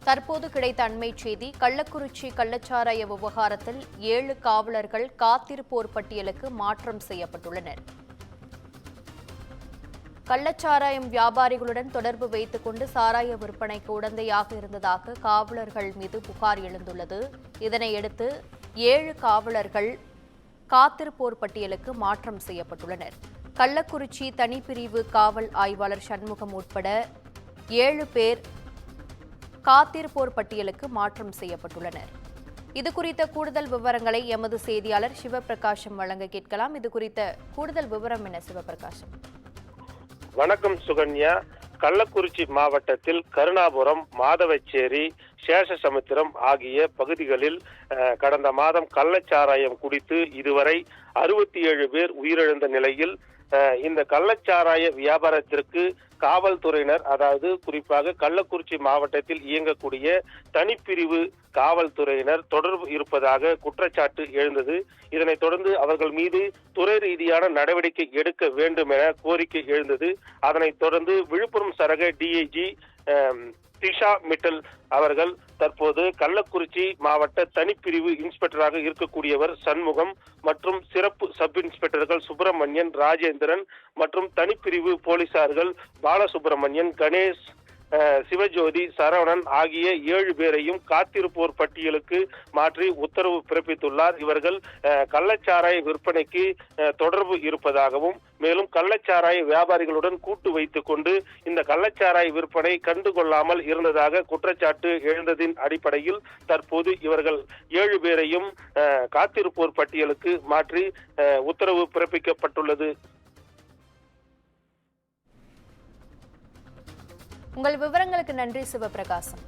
தற்போது கிடைத்த அண்மைச் செய்தி. கள்ளக்குறிச்சி கள்ளச்சாராய விவகாரத்தில் 7 காவலர்கள் காத்திருப்போர் பட்டியலுக்கு மாற்றம் செய்யப்பட்டுள்ளனர். கள்ளச்சாராயம் வியாபாரிகளுடன் தொடர்பு வைத்துக் கொண்டு சாராய விற்பனைக்கு உடந்தையாக இருந்ததாக காவலர்கள் மீது புகார் எழுந்துள்ளது. இதனையடுத்து 7 காவலர்கள் காத்திருப்போர் பட்டியலுக்கு மாற்றம் செய்யப்பட்டுள்ளனர். கள்ளக்குறிச்சி தனிப்பிரிவு காவல் ஆய்வாளர் சண்முகம் உட்பட 7 பேர் காத்திருப்போர் பட்டியலுக்கு மாற்றம் செய்யப்பட்டுள்ளனர். இதுகுறித்த கூடுதல் விவரங்களை எமது செய்தியாளர் சிவபிரகாசம் வழங்க கேட்கலாம். இதுகுறித்த கூடுதல் விவரம் என்ன சிவபிரகாசம்? வணக்கம் சுகன்யா. கள்ளக்குறிச்சி மாவட்டத்தில் கருணாபுரம், மாதவச்சேரி, சேஷசமுத்திரம் ஆகிய பகுதிகளில் கடந்த மாதம் கள்ளச்சாராயம் குடித்து இதுவரை 67 பேர் உயிரிழந்த நிலையில் இந்த கள்ளச்சாராய வியாபாரத்திற்கு காவல்துறையினர், அதாவது குறிப்பாக கள்ளக்குறிச்சி மாவட்டத்தில் இயங்கக்கூடிய தனிப்பிரிவு காவல்துறையினர் தொடர்பு இருப்பதாக குற்றச்சாட்டு எழுந்தது. இதனைத் தொடர்ந்து அவர்கள் மீது துறை ரீதியான நடவடிக்கை எடுக்க வேண்டும் என கோரிக்கை எழுந்தது. அதனைத் தொடர்ந்து விழுப்புரம் சரக டிஐஜி திஷா மிட்டல் அவர்கள் தற்போது கள்ளக்குறிச்சி மாவட்ட தனிப்பிரிவு இன்ஸ்பெக்டராக இருக்கக்கூடியவர் சண்முகம் மற்றும் சிறப்பு சப் இன்ஸ்பெக்டர்கள் சுப்பிரமணியன், ராஜேந்திரன் மற்றும் தனிப்பிரிவு போலீசார்கள் பாலசுப்பிரமணியன், கணேஷ், சிவஜோதி, சரவணன் ஆகிய 7 பேரையும் காத்திருப்போர் பட்டியலுக்கு மாற்றி உத்தரவு பிறப்பித்துள்ளார். இவர்கள் கள்ளச்சாராய விற்பனைக்கு தொடர்பு இருப்பதாகவும் மேலும் கள்ளச்சாராய வியாபாரிகளுடன் கூட்டு வைத்துக் கொண்டு இந்த கள்ளச்சாராய விற்பனை கண்டுகொள்ளாமல் இருந்ததாக குற்றச்சாட்டு எழுந்ததின் அடிப்படையில் தற்போது இவர்கள் 7 பேரையும் காத்திருப்போர் பட்டியலுக்கு மாற்றி உத்தரவு பிறப்பிக்கப்பட்டுள்ளது. உங்கள் விவரங்களுக்கு நன்றி சிவபிரகாசம்.